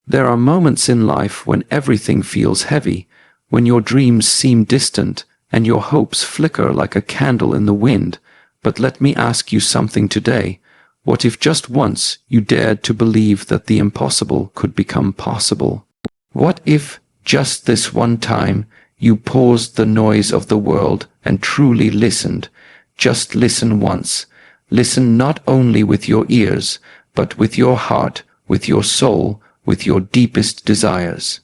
There are moments in life when everything feels heavy, when your dreams seem distant and your hopes flicker like a candle in the wind. But let me ask you something today. What if just once you dared to believe that the impossible could become possible? What if just this one time you paused the noise of the world and truly listened? Just listen once. Listen not only with your ears, but with your heart, with your soul, with your deepest desires.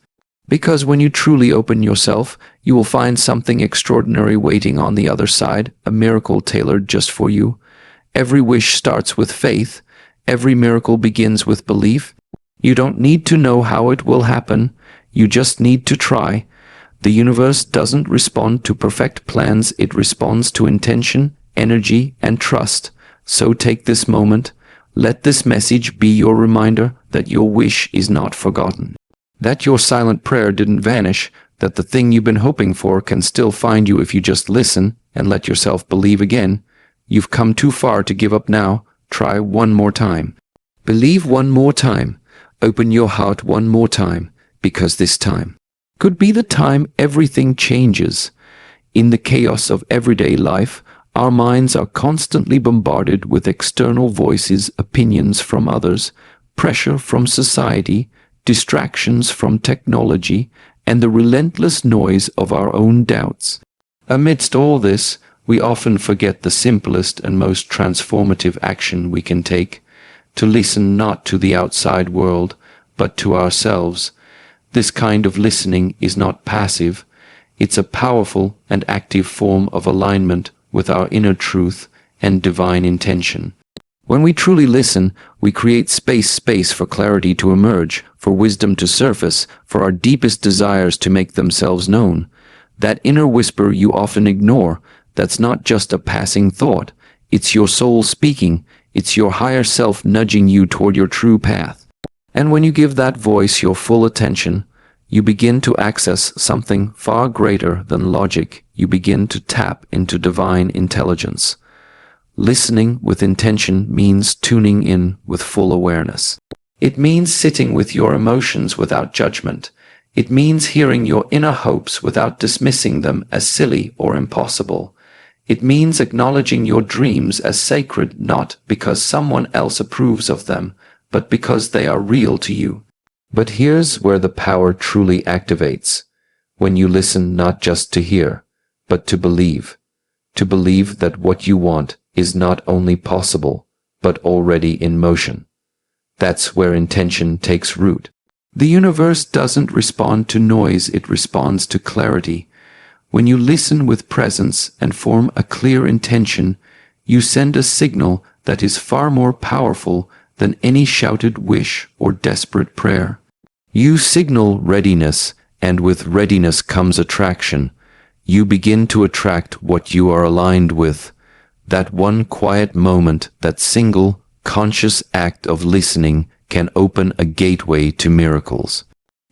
Because when you truly open yourself, you will find something extraordinary waiting on the other side, a miracle tailored just for you. Every wish starts with faith. Every miracle begins with belief. You don't need to know how it will happen. You just need to try. The universe doesn't respond to perfect plans. It responds to intention, energy, and trust. So take this moment. Let this message be your reminder that your wish is not forgotten, that your silent prayer didn't vanish, that the thing you've been hoping for can still find you if you just listen and let yourself believe again. You've come too far to give up now. Try one more time. Believe one more time. Open your heart one more time, because this time could be the time everything changes. In the chaos of everyday life, our minds are constantly bombarded with external voices, opinions from others, pressure from society, distractions from technology, and the relentless noise of our own doubts. Amidst all this, we often forget the simplest and most transformative action we can take, to listen not to the outside world, but to ourselves. This kind of listening is not passive. It's a powerful and active form of alignment with our inner truth and divine intention. When we truly listen, we create space for clarity to emerge, for wisdom to surface, for our deepest desires to make themselves known. That inner whisper you often ignore, that's not just a passing thought. It's your soul speaking. It's your higher self nudging you toward your true path. And when you give that voice your full attention, you begin to access something far greater than logic. You begin to tap into divine intelligence. Listening with intention means tuning in with full awareness. It means sitting with your emotions without judgment. It means hearing your inner hopes without dismissing them as silly or impossible. It means acknowledging your dreams as sacred, not because someone else approves of them, but because they are real to you. But here's where the power truly activates. When you listen not just to hear, but to believe that what you want is not only possible, but already in motion. That's where intention takes root. The universe doesn't respond to noise, it responds to clarity. When you listen with presence and form a clear intention, you send a signal that is far more powerful than any shouted wish or desperate prayer. You signal readiness, and with readiness comes attraction. You begin to attract what you are aligned with. That one quiet moment, that single, conscious act of listening can open a gateway to miracles.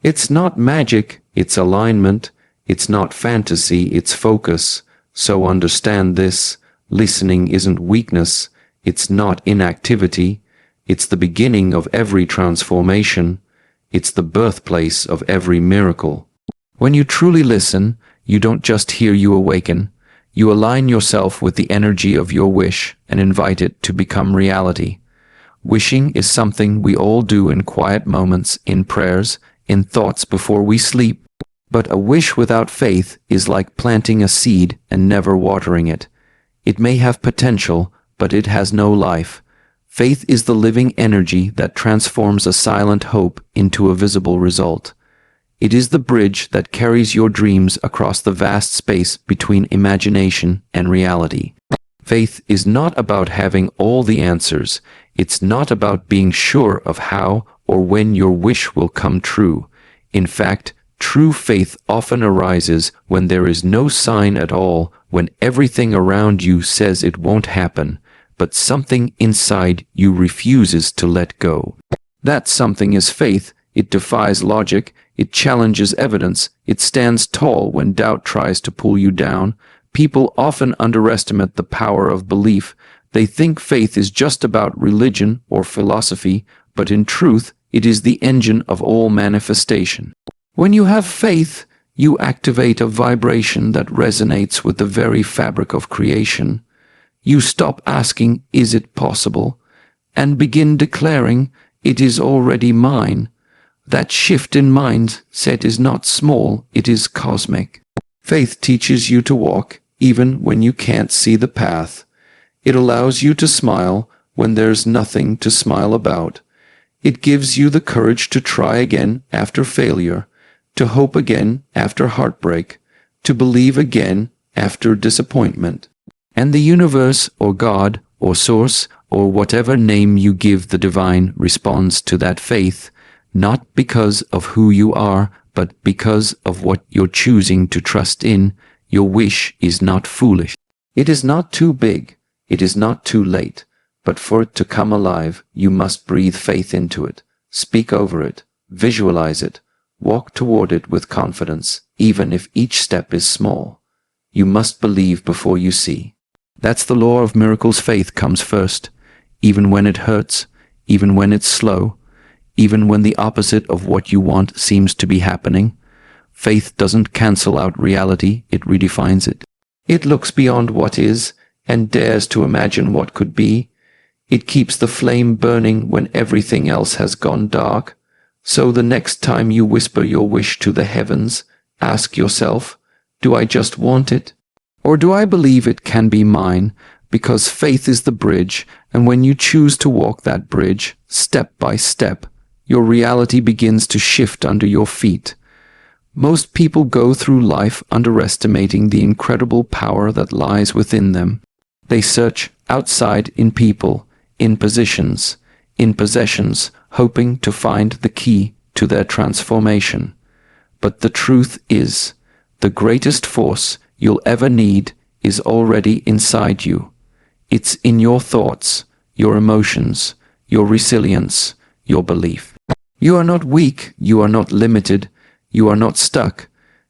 It's not magic, it's alignment. It's not fantasy, it's focus. So understand this. Listening isn't weakness. It's not inactivity. It's the beginning of every transformation. It's the birthplace of every miracle. When you truly listen, you don't just hear, you awaken. You align yourself with the energy of your wish and invite it to become reality. Wishing is something we all do in quiet moments, in prayers, in thoughts before we sleep. But a wish without faith is like planting a seed and never watering it. It may have potential, but it has no life. Faith is the living energy that transforms a silent hope into a visible result. It is the bridge that carries your dreams across the vast space between imagination and reality. Faith is not about having all the answers. It's not about being sure of how or when your wish will come true. In fact, true faith often arises when there is no sign at all, when everything around you says it won't happen, but something inside you refuses to let go. That something is faith. It defies logic. It challenges evidence. It stands tall when doubt tries to pull you down. People often underestimate the power of belief. They think faith is just about religion or philosophy, but in truth, It is the engine of all manifestation. When you have faith, you activate a vibration that resonates with the very fabric of creation. You stop asking, "Is it possible?" and begin declaring, "It is already mine." That shift in mindset is not small, it is cosmic. Faith teaches you to walk even when you can't see the path. It allows you to smile when there's nothing to smile about. It gives you the courage to try again after failure, to hope again after heartbreak, to believe again after disappointment. And the universe, or God, or Source, or whatever name you give the divine, responds to that faith, not because of who you are, but because of what you're choosing to trust in. Your wish is not foolish. It is not too big. It is not too late. But for it to come alive, you must breathe faith into it, speak over it, visualize it, walk toward it with confidence, even if each step is small. You must believe before you see. That's the law of miracles. Faith comes first, even when it hurts, even when it's slow, even when the opposite of what you want seems to be happening. Faith doesn't cancel out reality, it redefines it. It looks beyond what is and dares to imagine what could be. It keeps the flame burning when everything else has gone dark. So the next time you whisper your wish to the heavens, ask yourself, do I just want it? Or do I believe it can be mine? Because faith is the bridge, and when you choose to walk that bridge, step by step, your reality begins to shift under your feet. Most people go through life underestimating the incredible power that lies within them. They search outside in people, in positions, in possessions, hoping to find the key to their transformation. But the truth is, the greatest force you'll ever need is already inside you. It's in your thoughts, your emotions, your resilience, your belief. You are not weak, you are not limited, you are not stuck.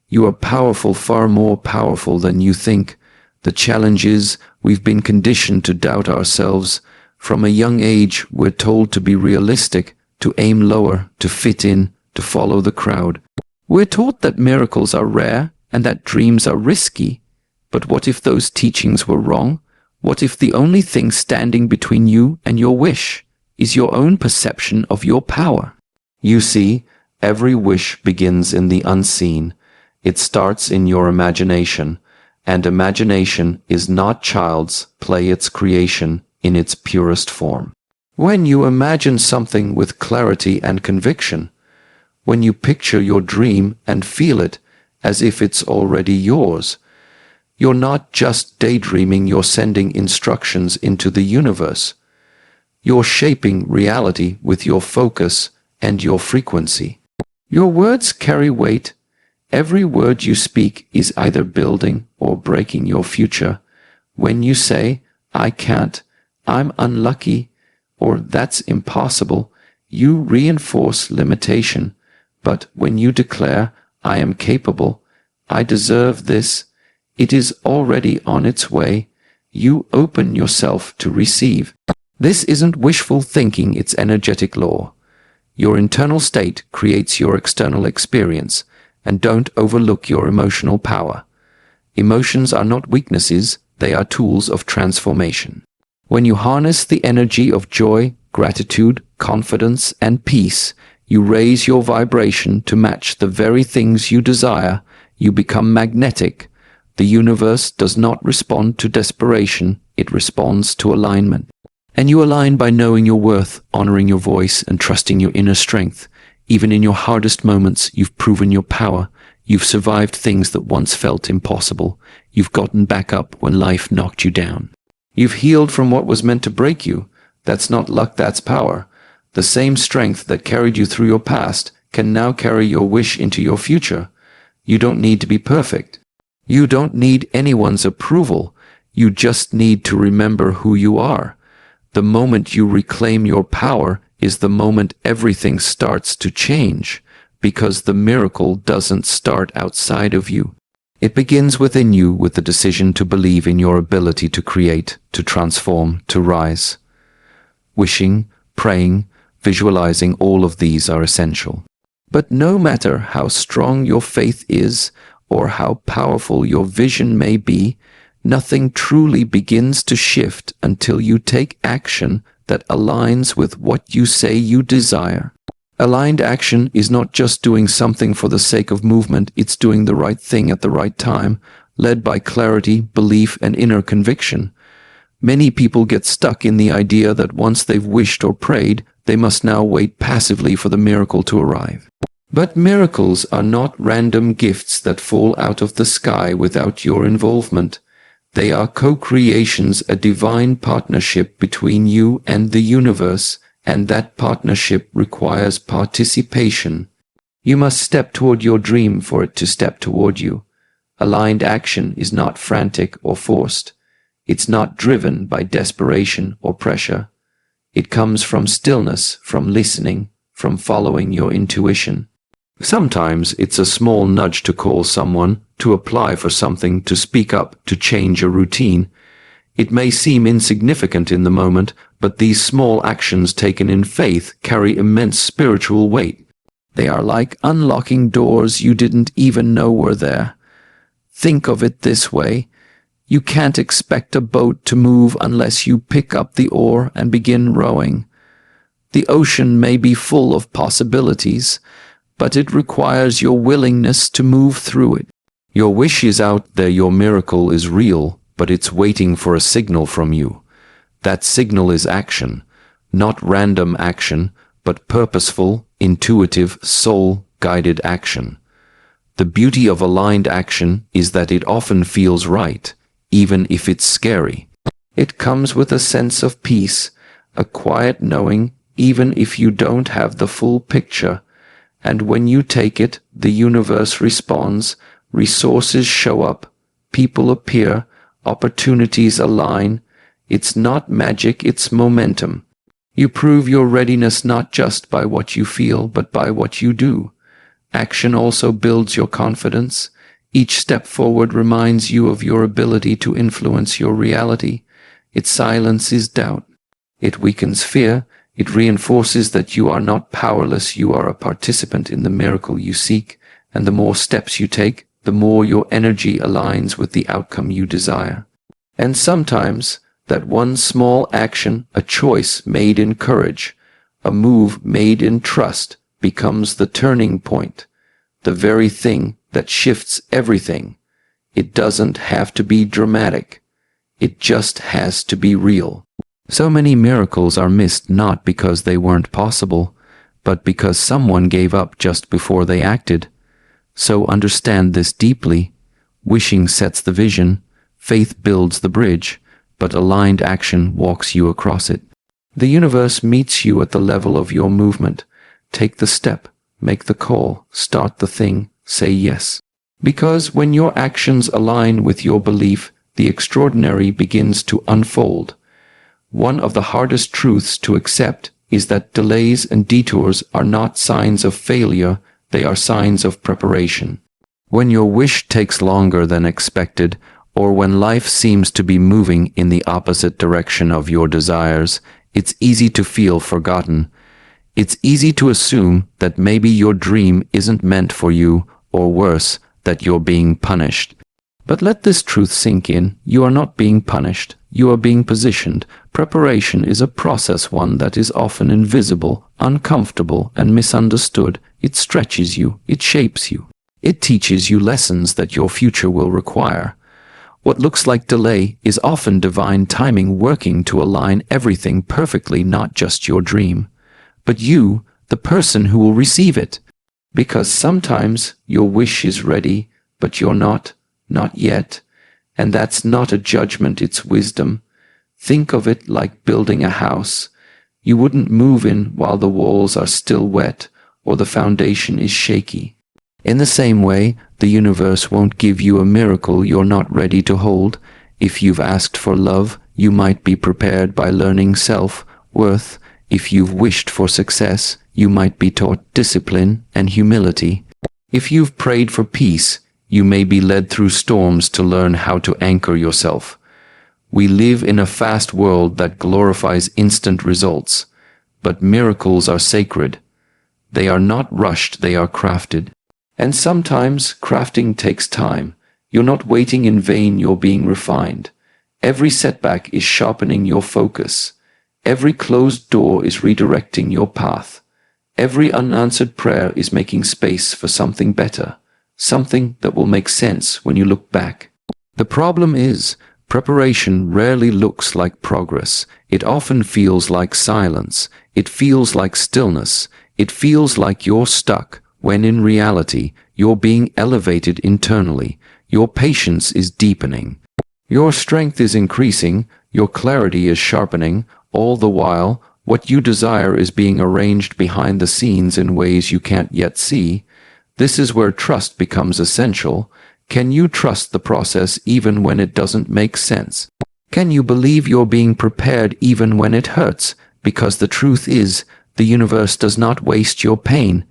You are powerful, far more powerful than you think. The challenge is, we've been conditioned to doubt ourselves. From a young age, we're told to be realistic, to aim lower, to fit in, to follow the crowd. We're taught that miracles are rare and that dreams are risky. But what if those teachings were wrong? What if the only thing standing between you and your wish is your own perception of your power? You see, every wish begins in the unseen. It starts in your imagination, and imagination is not child's play, it's creation in its purest form. When you imagine something with clarity and conviction, when you picture your dream and feel it as if it's already yours, you're not just daydreaming, you're sending instructions into the universe. You're shaping reality with your focus and your frequency. Your words carry weight. Every word you speak is either building or breaking your future. When you say, "I can't," "I'm unlucky," or "that's impossible," you reinforce limitation. But when you declare, "I am capable," "I deserve this," it is already on its way. You open yourself to receive. This isn't wishful thinking, it's energetic law. Your internal state creates your external experience, and don't overlook your emotional power. Emotions are not weaknesses, they are tools of transformation. When you harness the energy of joy, gratitude, confidence, and peace, you raise your vibration to match the very things you desire. You become magnetic. The universe does not respond to desperation, it responds to alignment. And you align by knowing your worth, honoring your voice, and trusting your inner strength. Even in your hardest moments, you've proven your power. You've survived things that once felt impossible. You've gotten back up when life knocked you down. You've healed from what was meant to break you. That's not luck, that's power. The same strength that carried you through your past can now carry your wish into your future. You don't need to be perfect. You don't need anyone's approval. You just need to remember who you are. The moment you reclaim your power is the moment everything starts to change, because the miracle doesn't start outside of you. It begins within you with the decision to believe in your ability to create, to transform, to rise. Wishing, praying, Visualizing all of these are essential. But no matter how strong your faith is or how powerful your vision may be, nothing truly begins to shift until you take action that aligns with what you say you desire. Aligned action is not just doing something for the sake of movement, it's doing the right thing at the right time, led by clarity, belief, and inner conviction. Many people get stuck in the idea that once they've wished or prayed, they must now wait passively for the miracle to arrive. But miracles are not random gifts that fall out of the sky without your involvement. They are co-creations, a divine partnership between you and the universe, and that partnership requires participation. You must step toward your dream for it to step toward you. Aligned action is not frantic or forced. It's not driven by desperation or pressure. It comes from stillness, from listening, from following your intuition. Sometimes it's a small nudge to call someone, to apply for something, to speak up, to change a routine. It may seem insignificant in the moment, but these small actions taken in faith carry immense spiritual weight. They are like unlocking doors you didn't even know were there. Think of it this way. You can't expect a boat to move unless you pick up the oar and begin rowing. The ocean may be full of possibilities, but it requires your willingness to move through it. Your wish is out there, your miracle is real, but it's waiting for a signal from you. That signal is action, not random action, but purposeful, intuitive, soul-guided action. The beauty of aligned action is that it often feels right, even if it's scary. It comes with a sense of peace, a quiet knowing, even if you don't have the full picture. And when you take it, the universe responds, resources show up, people appear, opportunities align. It's not magic, it's momentum. You prove your readiness not just by what you feel, but by what you do. Action also builds your confidence. Each step forward reminds you of your ability to influence your reality. It silences doubt. It weakens fear. It reinforces that you are not powerless, you are a participant in the miracle you seek, and the more steps you take, the more your energy aligns with the outcome you desire. And sometimes, that one small action, a choice made in courage, a move made in trust, becomes the turning point, the very thing that shifts everything. It doesn't have to be dramatic. It just has to be real. So many miracles are missed not because they weren't possible, but because someone gave up just before they acted. So understand this deeply. Wishing sets the vision, faith builds the bridge, but aligned action walks you across it. The universe meets you at the level of your movement. Take the step, make the call, start the thing, say yes. Because when your actions align with your belief, the extraordinary begins to unfold. One of the hardest truths to accept is that delays and detours are not signs of failure, they are signs of preparation. When your wish takes longer than expected, or when life seems to be moving in the opposite direction of your desires, it's easy to feel forgotten. It's easy to assume that maybe your dream isn't meant for you, or worse, that you're being punished. But let this truth sink in. You are not being punished. You are being positioned. Preparation is a process, one that is often invisible, uncomfortable, and misunderstood. It stretches you. It shapes you. It teaches you lessons that your future will require. What looks like delay is often divine timing working to align everything perfectly, not just your dream, but you, the person who will receive it. Because sometimes your wish is ready, but you're not yet. And that's not a judgment, it's wisdom. Think of it like building a house. You wouldn't move in while the walls are still wet or the foundation is shaky. In the same way, the universe won't give you a miracle you're not ready to hold. If you've asked for love, you might be prepared by learning self-worth. If you've wished for success, you might be taught discipline and humility. If you've prayed for peace, you may be led through storms to learn how to anchor yourself. We live in a fast world that glorifies instant results, but miracles are sacred. They are not rushed, they are crafted. And sometimes crafting takes time. You're not waiting in vain, you're being refined. Every setback is sharpening your focus. Every closed door is redirecting your path. Every unanswered prayer is making space for something better, something that will make sense when you look back. The problem is, preparation rarely looks like progress. It often feels like silence. It feels like stillness. It feels like you're stuck, when in reality, you're being elevated internally. Your patience is deepening. Your strength is increasing. Your clarity is sharpening. All the while, what you desire is being arranged behind the scenes in ways you can't yet see. This is where trust becomes essential. Can you trust the process even when it doesn't make sense? Can you believe you're being prepared even when it hurts? Because the truth is, the universe does not waste your pain.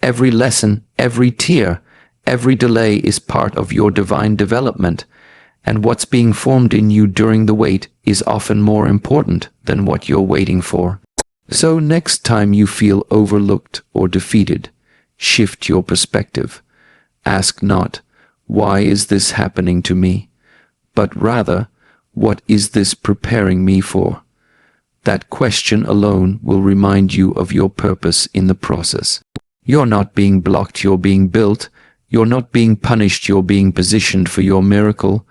Every lesson, every tear, every delay is part of your divine development. And what's being formed in you during the wait is often more important than what you're waiting for. So next time you feel overlooked or defeated, shift your perspective. Ask not, why is this happening to me? But rather, what is this preparing me for? That question alone will remind you of your purpose in the process. You're not being blocked, you're being built. You're not being punished, you're being positioned for your miracle.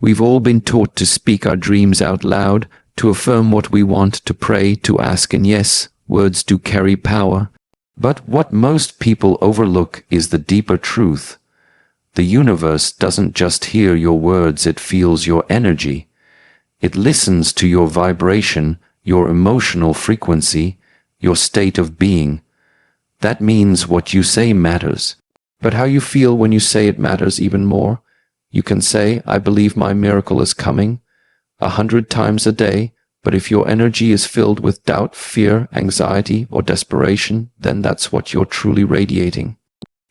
We've all been taught to speak our dreams out loud, to affirm what we want, to pray, to ask, and yes, words do carry power. But what most people overlook is the deeper truth. The universe doesn't just hear your words, it feels your energy. It listens to your vibration, your emotional frequency, your state of being. That means what you say matters. But how you feel when you say it matters even more. You can say, I believe my miracle is coming, 100 times a day, but if your energy is filled with doubt, fear, anxiety, or desperation, then that's what you're truly radiating.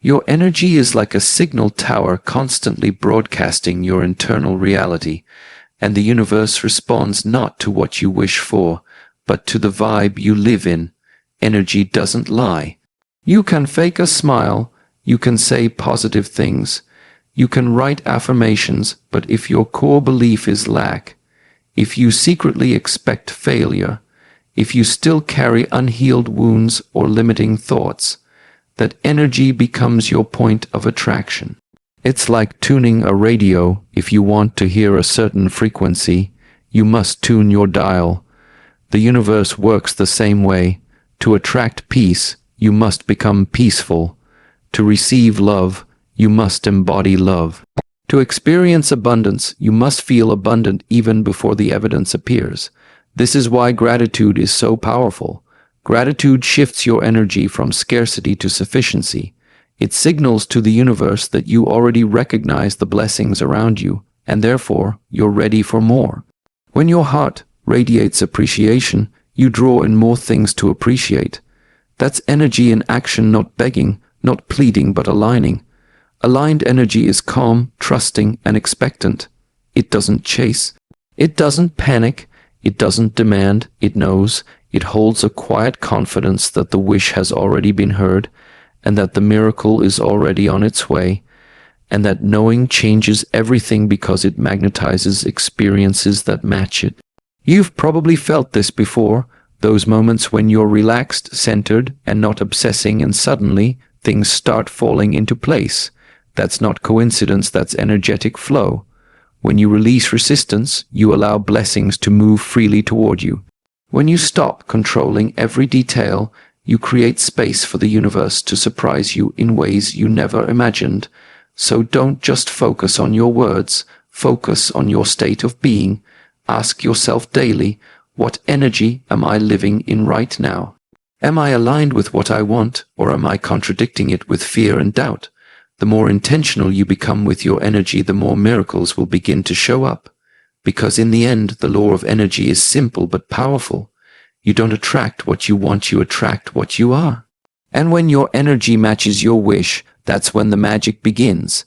Your energy is like a signal tower constantly broadcasting your internal reality, and the universe responds not to what you wish for, but to the vibe you live in. Energy doesn't lie. You can fake a smile, you can say positive things, you can write affirmations, but if your core belief is lack, if you secretly expect failure, if you still carry unhealed wounds or limiting thoughts, that energy becomes your point of attraction. It's like tuning a radio. If you want to hear a certain frequency, you must tune your dial. The universe works the same way. To attract peace, you must become peaceful. To receive love, you must embody love. To experience abundance, you must feel abundant even before the evidence appears. This is why gratitude is so powerful. Gratitude shifts your energy from scarcity to sufficiency. It signals to the universe that you already recognize the blessings around you, and therefore you're ready for more. When your heart radiates appreciation, you draw in more things to appreciate. That's energy in action, not begging, not pleading, but aligning. Aligned energy is calm, trusting, and expectant. It doesn't chase. It doesn't panic. It doesn't demand. It knows. It holds a quiet confidence that the wish has already been heard, and that the miracle is already on its way, and that knowing changes everything because it magnetizes experiences that match it. You've probably felt this before, those moments when you're relaxed, centered, and not obsessing, and suddenly things start falling into place. That's not coincidence, that's energetic flow. When you release resistance, you allow blessings to move freely toward you. When you stop controlling every detail, you create space for the universe to surprise you in ways you never imagined. So don't just focus on your words, focus on your state of being. Ask yourself daily, what energy am I living in right now? Am I aligned with what I want, or am I contradicting it with fear and doubt? The more intentional you become with your energy, the more miracles will begin to show up. Because in the end, the law of energy is simple but powerful. You don't attract what you want, you attract what you are. And when your energy matches your wish, that's when the magic begins.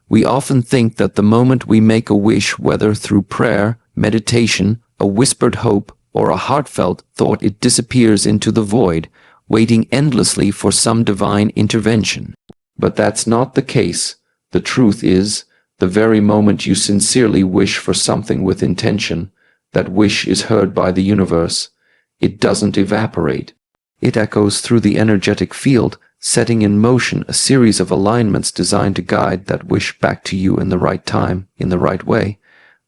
We often think that the moment we make a wish, whether through prayer, meditation, a whispered hope, or a heartfelt thought, it disappears into the void, waiting endlessly for some divine intervention. But that's not the case. The truth is, the very moment you sincerely wish for something with intention, that wish is heard by the universe. It doesn't evaporate. It echoes through the energetic field, setting in motion a series of alignments designed to guide that wish back to you in the right time, in the right way.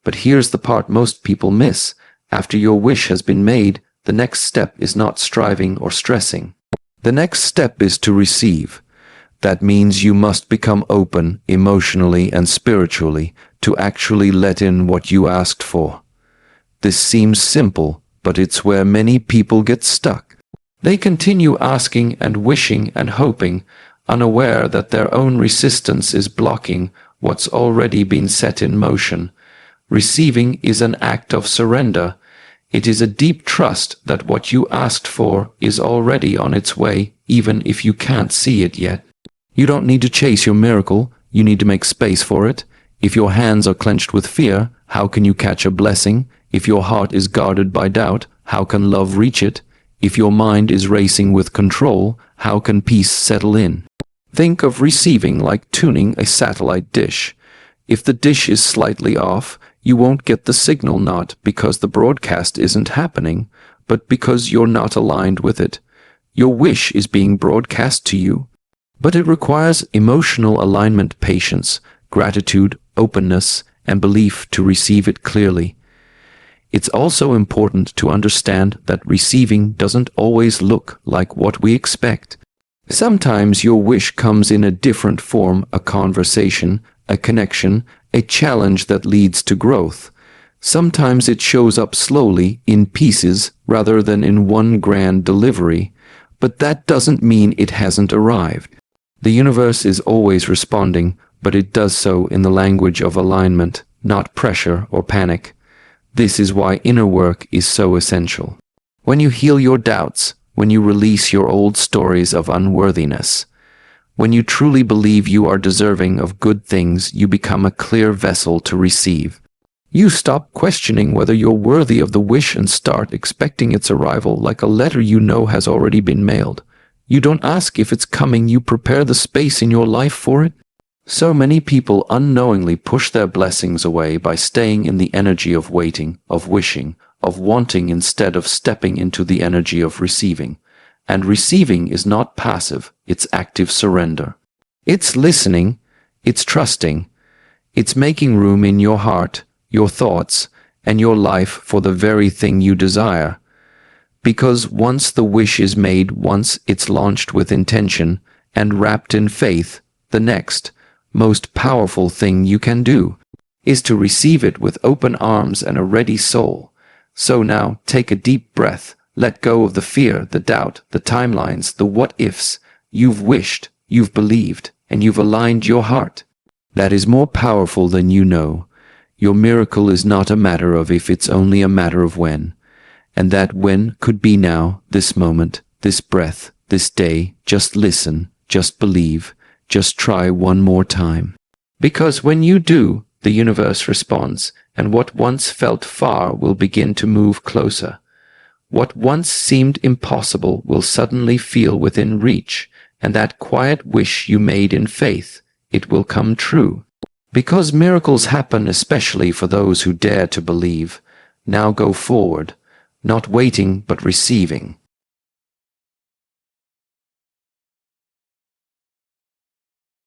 But here's the part most people miss. After your wish has been made, the next step is not striving or stressing. The next step is to receive. That means you must become open, emotionally and spiritually, to actually let in what you asked for. This seems simple, but it's where many people get stuck. They continue asking and wishing and hoping, unaware that their own resistance is blocking what's already been set in motion. Receiving is an act of surrender. It is a deep trust that what you asked for is already on its way, even if you can't see it yet. You don't need to chase your miracle, you need to make space for it. If your hands are clenched with fear, how can you catch a blessing? If your heart is guarded by doubt, how can love reach it? If your mind is racing with control, how can peace settle in? Think of receiving like tuning a satellite dish. If the dish is slightly off, you won't get the signal, not because the broadcast isn't happening, but because you're not aligned with it. Your wish is being broadcast to you, but it requires emotional alignment, patience, gratitude, openness, and belief to receive it clearly. It's also important to understand that receiving doesn't always look like what we expect. Sometimes your wish comes in a different form, a conversation, a connection, a challenge that leads to growth. Sometimes it shows up slowly, in pieces, rather than in one grand delivery, but that doesn't mean it hasn't arrived. The universe is always responding, but it does so in the language of alignment, not pressure or panic. This is why inner work is so essential. When you heal your doubts, when you release your old stories of unworthiness, when you truly believe you are deserving of good things, you become a clear vessel to receive. You stop questioning whether you're worthy of the wish and start expecting its arrival like a letter you know has already been mailed. You don't ask if it's coming, you prepare the space in your life for it. So many people unknowingly push their blessings away by staying in the energy of waiting, of wishing, of wanting instead of stepping into the energy of receiving. And receiving is not passive, it's active surrender. It's listening, it's trusting, it's making room in your heart, your thoughts, and your life for the very thing you desire. Because once the wish is made, once it's launched with intention and wrapped in faith, the next, most powerful thing you can do is to receive it with open arms and a ready soul. So now, take a deep breath, let go of the fear, the doubt, the timelines, the what-ifs. You've wished, you've believed, and you've aligned your heart. That is more powerful than you know. Your miracle is not a matter of if, it's only a matter of when. And that when could be now, this moment, this breath, this day. Just listen, just believe, just try one more time. Because when you do, the universe responds, and what once felt far will begin to move closer. What once seemed impossible will suddenly feel within reach, and that quiet wish you made in faith, it will come true. Because miracles happen especially for those who dare to believe. Now go forward, not waiting but receiving.